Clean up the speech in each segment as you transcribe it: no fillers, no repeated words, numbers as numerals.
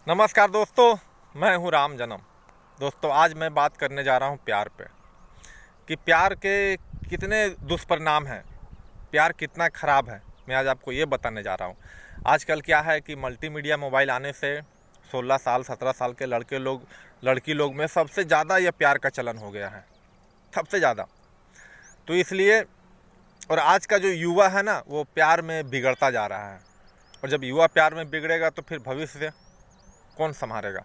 नमस्कार दोस्तों, मैं हूं राम जन्म। दोस्तों, आज मैं बात करने जा रहा हूं प्यार पे कि प्यार के कितने दुष्परिणाम हैं, प्यार कितना ख़राब है। मैं आज आपको ये बताने जा रहा हूं। आजकल क्या है कि मल्टीमीडिया मोबाइल आने से 16 साल 17 साल के लड़की लोग में सबसे ज़्यादा यह प्यार का चलन हो गया है, सबसे ज़्यादा। तो इसलिए और आज का जो युवा है ना, वो प्यार में बिगड़ता जा रहा है। और जब युवा प्यार में बिगड़ेगा तो फिर भविष्य कौन संभालेगा?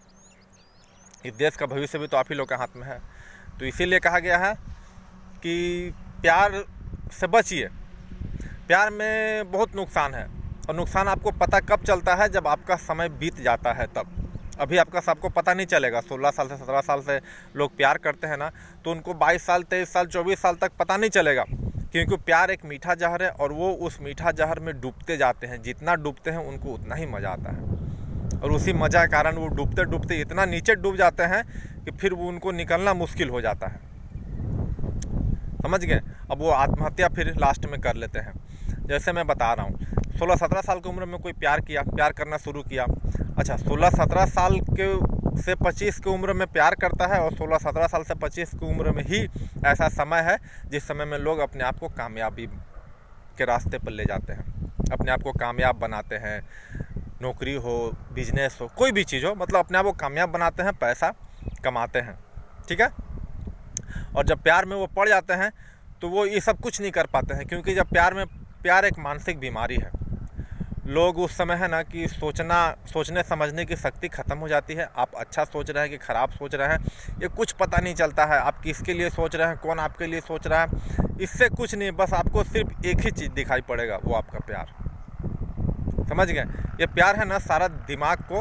इस देश का भविष्य भी तो आप ही लोग के हाथ में है। तो इसीलिए कहा गया है कि प्यार से बचिए। प्यार में बहुत नुकसान है, और नुकसान आपको पता कब चलता है? जब आपका समय बीत जाता है तब। अभी आपका सबको पता नहीं चलेगा। 16 साल से 17 साल से लोग प्यार करते हैं ना, तो उनको 22 साल 23 साल 24 साल तक पता नहीं चलेगा, क्योंकि प्यार एक मीठा जहर है और वो उस मीठा जहर में डूबते जाते हैं। जितना डूबते हैं उनको उतना ही मज़ा आता है, और उसी मज़ा के कारण वो डूबते डूबते इतना नीचे डूब जाते हैं कि फिर वो उनको निकलना मुश्किल हो जाता है। समझ गए? अब वो आत्महत्या फिर लास्ट में कर लेते हैं। जैसे मैं बता रहा हूँ, 16-17 साल की उम्र में कोई प्यार करना शुरू किया। अच्छा, 16-17 साल के से 25 की उम्र में प्यार करता है, और 16-17 साल से 25 की उम्र में ही ऐसा समय है जिस समय में लोग अपने आप को कामयाबी के रास्ते पर ले जाते हैं, अपने आप को कामयाब बनाते हैं। नौकरी हो, बिजनेस हो, कोई भी चीज़ हो, मतलब अपने आप को कामयाब बनाते हैं, पैसा कमाते हैं। ठीक है? और जब प्यार में वो पड़ जाते हैं तो वो ये सब कुछ नहीं कर पाते हैं, क्योंकि जब प्यार एक मानसिक बीमारी है। लोग उस समय है ना कि सोचने समझने की शक्ति ख़त्म हो जाती है। आप अच्छा सोच रहे हैं कि ख़राब सोच रहे हैं, ये कुछ पता नहीं चलता है। आप किसके लिए सोच रहे हैं, कौन आपके लिए सोच रहा है, इससे कुछ नहीं। बस आपको सिर्फ एक ही चीज़ दिखाई पड़ेगा, वो आपका प्यार। समझ गए? ये प्यार है ना, सारा दिमाग को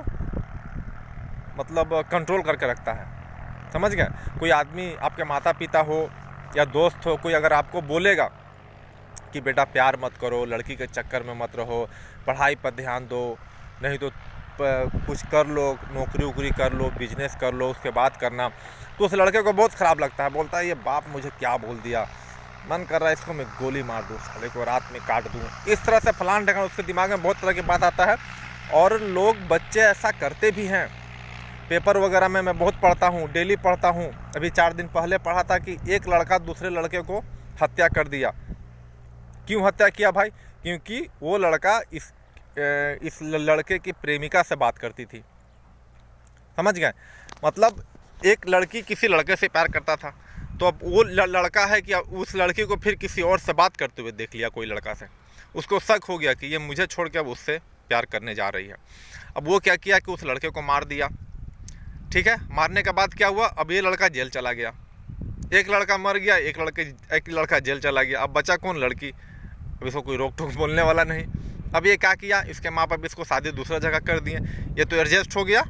मतलब कंट्रोल करके रखता है। समझ गए? कोई आदमी, आपके माता पिता हो या दोस्त हो, कोई अगर आपको बोलेगा कि बेटा प्यार मत करो, लड़की के चक्कर में मत रहो, पढ़ाई पर ध्यान दो, नहीं तो कुछ कर लो, नौकरी वोकरी कर लो, बिजनेस कर लो, उसके बाद करना, तो उस लड़के को बहुत ख़राब लगता है। बोलता है ये बाप मुझे क्या बोल दिया, मन कर रहा है इसको मैं गोली मार दूँ, साले को रात में काट दूँ, इस तरह से फलान ढकान उसके दिमाग में बहुत तरह की बात आता है। और लोग, बच्चे ऐसा करते भी हैं। पेपर वगैरह में मैं बहुत पढ़ता हूँ, डेली पढ़ता हूँ। अभी 4 दिन पहले पढ़ा था कि एक लड़का दूसरे लड़के को हत्या कर दिया। क्यों हत्या किया भाई? क्योंकि वो लड़का इस लड़के की प्रेमिका से बात करती थी। समझ गए? मतलब एक लड़की किसी लड़के से प्यार करता था, तो अब वो लड़का है कि उस लड़की को फिर किसी और से बात करते हुए देख लिया, कोई लड़का से। उसको शक हो गया कि ये मुझे छोड़ के अब उससे प्यार करने जा रही है। अब वो क्या किया कि उस लड़के को मार दिया। ठीक है? मारने के बाद क्या हुआ? अब ये लड़का जेल चला गया। एक लड़का मर गया, एक लड़का जेल चला गया। अब बचा कौन? लड़की। अब इसको कोई रोक टोक बोलने वाला नहीं। अब ये क्या किया? इसके माँ बाप इसको शादी दूसरा जगह कर दिए। ये तो एडजस्ट हो गया,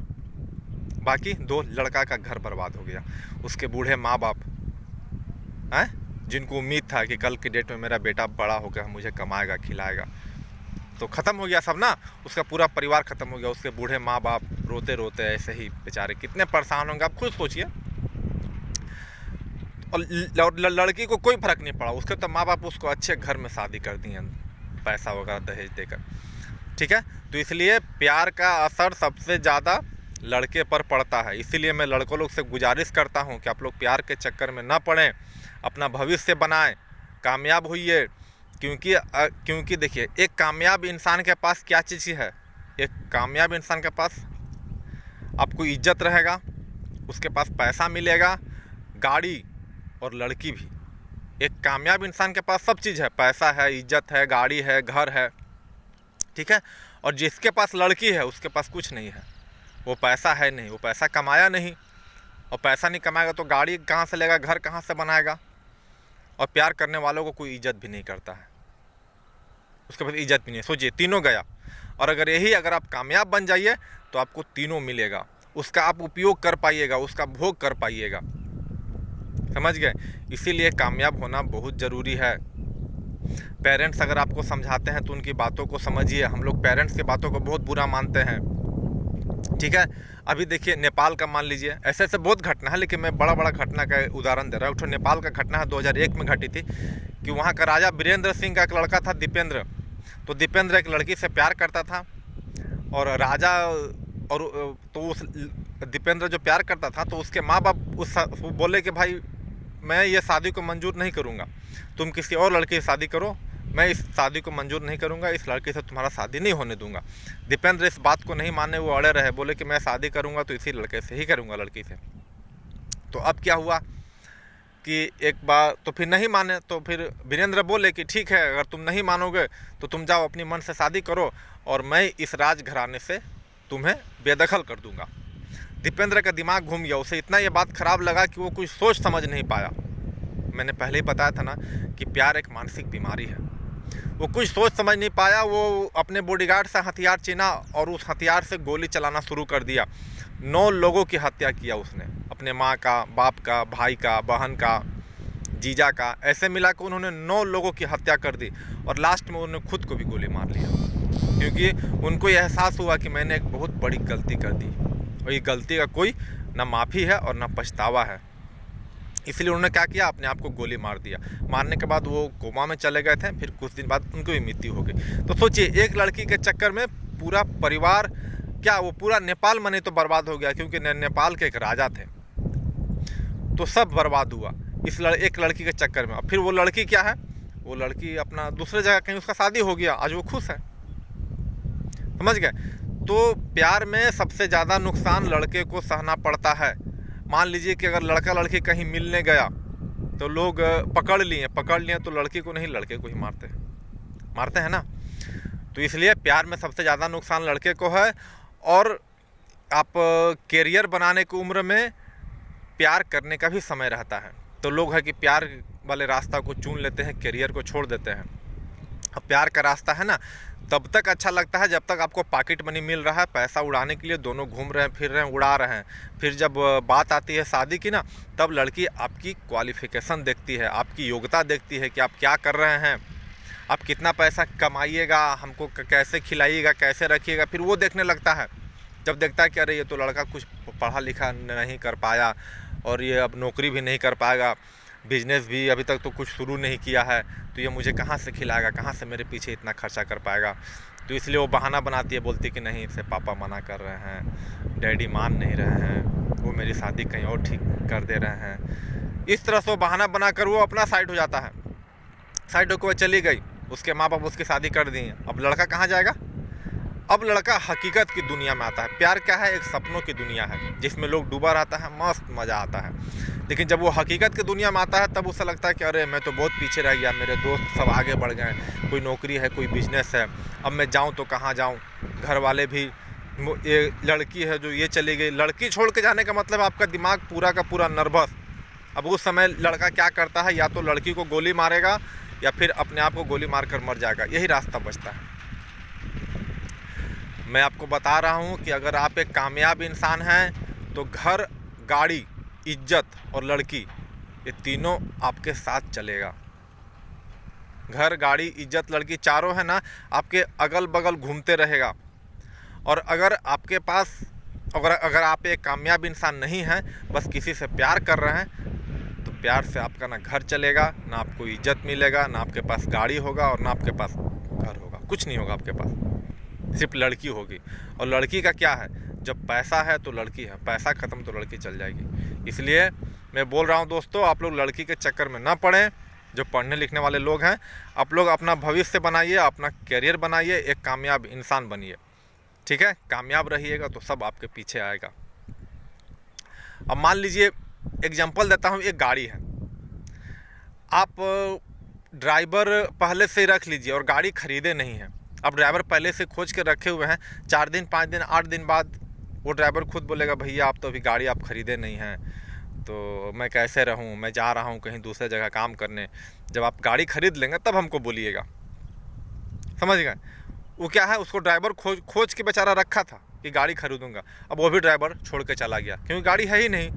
बाकी दो लड़का का घर बर्बाद हो गया। उसके बूढ़े माँ बाप हैं, जिनको उम्मीद था कि कल की डेट में मेरा बेटा बड़ा होकर मुझे कमाएगा, खिलाएगा, तो ख़त्म हो गया सब ना। उसका पूरा परिवार ख़त्म हो गया। उसके बूढ़े माँ बाप रोते रोते ऐसे ही बेचारे कितने परेशान होंगे, आप खुद सोचिए। और लड़की को कोई फ़र्क नहीं पड़ा। उसके तो माँ बाप उसको अच्छे घर में शादी कर दिए, पैसा वगैरह दहेज देकर। ठीक है? तो इसलिए प्यार का असर सबसे ज़्यादा लड़के पर पड़ता है। इसीलिए मैं लड़कों लोग से गुजारिश करता हूँ कि आप लोग प्यार के चक्कर में ना पड़ें, अपना भविष्य बनाएं, कामयाब होइए। क्योंकि देखिए, एक कामयाब इंसान के पास क्या चीज़ है? एक कामयाब इंसान के पास आपको इज्जत रहेगा, उसके पास पैसा मिलेगा, गाड़ी और लड़की भी। एक कामयाब इंसान के पास सब चीज़ है, पैसा है, इज्जत है, गाड़ी है, घर है। ठीक है? और जिसके पास लड़की है उसके पास कुछ नहीं है। वो पैसा है नहीं, वो पैसा कमाया नहीं, और पैसा नहीं कमाएगा तो गाड़ी कहाँ से लेगा, घर कहाँ से बनाएगा। और प्यार करने वालों को कोई इज्जत भी नहीं करता है, उसके पास इज्जत भी नहीं। सोचिए, तीनों गया। और अगर आप कामयाब बन जाइए तो आपको तीनों मिलेगा, उसका आप उपयोग कर पाइएगा, उसका भोग कर पाइएगा। समझ गए? इसीलिए कामयाब होना बहुत ज़रूरी है। पेरेंट्स अगर आपको समझाते हैं तो उनकी बातों को समझिए। हम लोग पेरेंट्स की बातों को बहुत बुरा मानते हैं। ठीक है? अभी देखिए, नेपाल का मान लीजिए, ऐसे ऐसे बहुत घटना है, लेकिन मैं बड़ा बड़ा घटना का उदाहरण दे रहा हूँ। तो नेपाल का घटना है 2001 में घटी थी कि वहाँ का राजा वीरेंद्र सिंह का एक लड़का था, दीपेंद्र। तो दीपेंद्र एक लड़की से प्यार करता था, और राजा और तो उस दीपेंद्र जो प्यार करता था, तो उसके माँ बाप वो बोले कि भाई मैं ये शादी को मंजूर नहीं करूँगा, तुम किसी और लड़के से शादी करो, मैं इस शादी को मंजूर नहीं करूँगा, इस लड़के से तुम्हारा शादी नहीं होने दूंगा। दीपेंद्र इस बात को नहीं माने, वो अड़े रहे, बोले कि मैं शादी करूँगा तो इसी लड़के से ही करूँगा, लड़की से। तो अब क्या हुआ कि एक बार तो फिर नहीं माने, तो फिर वीरेंद्र बोले कि ठीक है, अगर तुम नहीं मानोगे तो तुम जाओ अपनी मन से शादी करो और मैं इस राज घराने से तुम्हें बेदखल कर दूंगा। दीपेंद्र का दिमाग घूम गया, उसे इतना ये बात खराब लगा कि वो कुछ सोच समझ नहीं पाया। मैंने पहले ही बताया था ना कि प्यार एक मानसिक बीमारी है। वो कुछ सोच समझ नहीं पाया, वो अपने बॉडीगार्ड से हथियार छीना और उस हथियार से गोली चलाना शुरू कर दिया। 9 लोगों की हत्या किया उसने, अपने माँ का, बाप का, भाई का, बहन का, जीजा का, ऐसे मिला के उन्होंने 9 लोगों की हत्या कर दी और लास्ट में उन्होंने खुद को भी गोली मार लिया, क्योंकि उनको यह एहसास हुआ कि मैंने एक बहुत बड़ी गलती कर दी और ये गलती का कोई ना माफ़ी है और ना पछतावा है। इसलिए उन्होंने क्या किया, अपने आप को गोली मार दिया। मारने के बाद वो कोमा में चले गए थे, फिर कुछ दिन बाद उनकी भी मृत्यु हो गई। तो सोचिए, एक लड़की के चक्कर में पूरा परिवार, क्या वो पूरा नेपाल मने तो बर्बाद हो गया, क्योंकि नेपाल के एक राजा थे, तो सब बर्बाद हुआ इस एक लड़की के चक्कर में। अब फिर वो लड़की क्या है, वो लड़की अपना दूसरे जगह कहीं उसका शादी हो गया, आज वो खुश है, समझ गए। तो प्यार में सबसे ज़्यादा नुकसान लड़के को सहना पड़ता है। मान लीजिए कि अगर लड़का लड़की कहीं मिलने गया तो लोग पकड़ लिए तो लड़की को नहीं, लड़के को ही मारते हैं ना। तो इसलिए प्यार में सबसे ज़्यादा नुकसान लड़के को है। और आप कैरियर बनाने की उम्र में प्यार करने का भी समय रहता है, तो लोग है कि प्यार वाले रास्ता को चुन लेते हैं, कैरियर को छोड़ देते हैं। अब प्यार का रास्ता है ना, तब तक अच्छा लगता है जब तक आपको पॉकेट मनी मिल रहा है, पैसा उड़ाने के लिए दोनों घूम रहे हैं, फिर रहे हैं, उड़ा रहे हैं। फिर जब बात आती है शादी की ना, तब लड़की आपकी क्वालिफिकेशन देखती है, आपकी योग्यता देखती है कि आप क्या कर रहे हैं, आप कितना पैसा कमाइएगा, हमको कैसे खिलाइएगा, कैसे रखिएगा, फिर वो देखने लगता है। जब देखता है कि अरे ये तो लड़का कुछ पढ़ा लिखा नहीं कर पाया और ये अब नौकरी भी नहीं कर पाएगा, बिजनेस भी अभी तक तो कुछ शुरू नहीं किया है, तो ये मुझे कहाँ से खिलाएगा, कहाँ से मेरे पीछे इतना खर्चा कर पाएगा। तो इसलिए वो बहाना बनाती है, बोलती कि नहीं, इसे पापा मना कर रहे हैं, डैडी मान नहीं रहे हैं, वो मेरी शादी कहीं और ठीक कर दे रहे हैं। इस तरह से वो बहाना बनाकर वो अपना साइड हो जाता है। साइड होकर चली गई, उसके माँ बाप उसकी शादी कर दी। अब लड़का कहाँ जाएगा? अब लड़का हकीकत की दुनिया में आता है। प्यार क्या है? एक सपनों की दुनिया है जिसमें लोग डूबा रहता है, मस्त मज़ा आता है। लेकिन जब वो हकीकत की दुनिया में आता है तब उसे लगता है कि अरे मैं तो बहुत पीछे रह गया, मेरे दोस्त सब आगे बढ़ गए, कोई नौकरी है, कोई बिजनेस है, अब मैं जाऊँ तो कहाँ जाऊँ। घर वाले भी, ये लड़की है जो ये चली गई, लड़की छोड़ के जाने का मतलब आपका दिमाग पूरा का पूरा नर्वस। अब उस समय लड़का क्या करता है, या तो लड़की को गोली मारेगा या फिर अपने आप को गोली मारकर मर जाएगा, यही रास्ता बचता है। मैं आपको बता रहा हूँ कि अगर आप एक कामयाब इंसान हैं तो घर, गाड़ी, इज्जत और लड़की, ये तीनों आपके साथ चलेगा। घर, गाड़ी, इज्जत, लड़की, चारों है ना आपके अगल बगल घूमते रहेगा। और अगर आपके पास, अगर आप एक कामयाब इंसान नहीं हैं, बस किसी से प्यार कर रहे हैं, तो प्यार से आपका ना घर चलेगा, ना आपको इज्जत मिलेगा, ना आपके पास गाड़ी होगा और ना आपके पास घर होगा, कुछ नहीं होगा आपके पास, सिर्फ लड़की होगी। और लड़की का क्या है, जब पैसा है तो लड़की है, पैसा ख़त्म तो लड़की चल जाएगी। इसलिए मैं बोल रहा हूँ दोस्तों, आप लोग लड़की के चक्कर में ना पड़ें। जो पढ़ने लिखने वाले लोग हैं, आप लोग अपना भविष्य बनाइए, अपना कैरियर बनाइए, एक कामयाब इंसान बनिए, ठीक है। कामयाब रहिएगा तो सब आपके पीछे आएगा। अब मान लीजिए, एग्जाम्पल देता हूँ, एक गाड़ी है, आप ड्राइवर पहले से रख लीजिए और गाड़ी खरीदे नहीं है। अब ड्राइवर पहले से खोज के रखे हुए हैं, 4 दिन, 5 दिन, 8 दिन बाद वो ड्राइवर खुद बोलेगा, भैया आप तो अभी गाड़ी आप ख़रीदे नहीं हैं, तो मैं कैसे रहूं, मैं जा रहा हूं कहीं दूसरे जगह काम करने। जब आप गाड़ी खरीद लेंगे तब हमको बोलिएगा, समझ गए। वो क्या है, उसको ड्राइवर खोज के बेचारा रखा था कि गाड़ी खरीदूंगा, अब वो भी ड्राइवर छोड़ के चला गया क्योंकि गाड़ी है ही नहीं।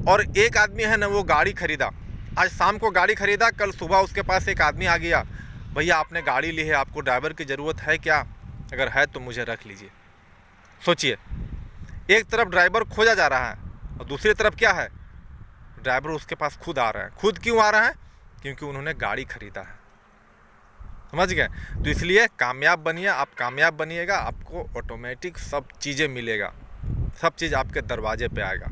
और एक आदमी है ना, वो गाड़ी खरीदा, आज शाम को गाड़ी खरीदा, कल सुबह उसके पास एक आदमी आ गया, भैया आपने गाड़ी ली है, आपको ड्राइवर की ज़रूरत है क्या? अगर है तो मुझे रख लीजिए। सोचिए, एक तरफ ड्राइवर खोजा जा रहा है और दूसरी तरफ क्या है, ड्राइवर उसके पास खुद आ रहा है। खुद क्यों आ रहा है? क्योंकि उन्होंने गाड़ी खरीदा है। समझ गए। तो इसलिए कामयाब बनिए, आप कामयाब बनिएगा, आपको ऑटोमेटिक सब चीज़ें मिलेगा, सब चीज़ आपके दरवाजे पे आएगा।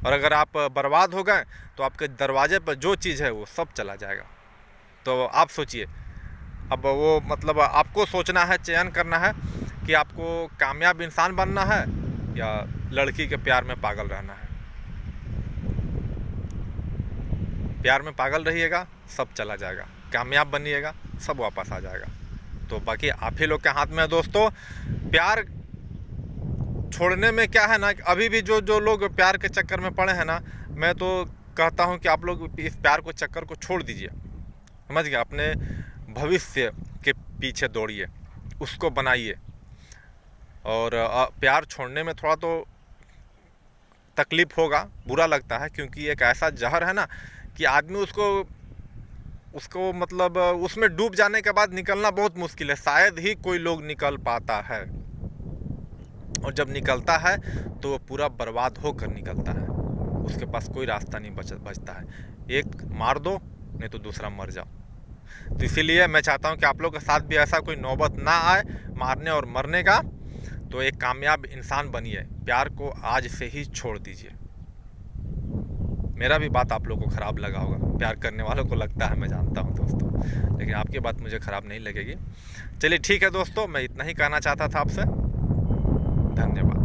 और अगर आप बर्बाद हो गए तो आपके दरवाजे पर जो चीज़ है वो सब चला जाएगा। तो आप सोचिए, अब वो मतलब आपको सोचना है, चयन करना है कि आपको कामयाब इंसान बनना है या लड़की के प्यार में पागल रहना है। प्यार में पागल रहिएगा, सब चला जाएगा, कामयाब बनिएगा, सब वापस आ जाएगा। तो बाकी आप ही लोग के हाथ में है दोस्तों। प्यार छोड़ने में क्या है ना, अभी भी जो लोग प्यार के चक्कर में पड़े हैं ना, मैं तो कहता हूँ कि आप लोग इस प्यार को चक्कर को छोड़ दीजिए। समझ गए। अपने भविष्य के पीछे दौड़िए, उसको बनाइए। और प्यार छोड़ने में थोड़ा तो तकलीफ़ होगा, बुरा लगता है, क्योंकि एक ऐसा जहर है ना कि आदमी उसको मतलब उसमें डूब जाने के बाद निकलना बहुत मुश्किल है। शायद ही कोई लोग निकल पाता है, और जब निकलता है तो वो पूरा बर्बाद होकर निकलता है, उसके पास कोई रास्ता नहीं बचता है। एक मार दो, नहीं तो दूसरा मर जाओ। तो इसीलिए मैं चाहता हूँ कि आप लोग के साथ भी ऐसा कोई नौबत ना आए मारने और मरने का। तो एक कामयाब इंसान बनिए, प्यार को आज से ही छोड़ दीजिए। मेरा भी बात आप लोगों को ख़राब लगा होगा, प्यार करने वालों को लगता है, मैं जानता हूँ दोस्तों, लेकिन आपकी बात मुझे ख़राब नहीं लगेगी। चलिए ठीक है दोस्तों, मैं इतना ही कहना चाहता था आपसे। धन्यवाद।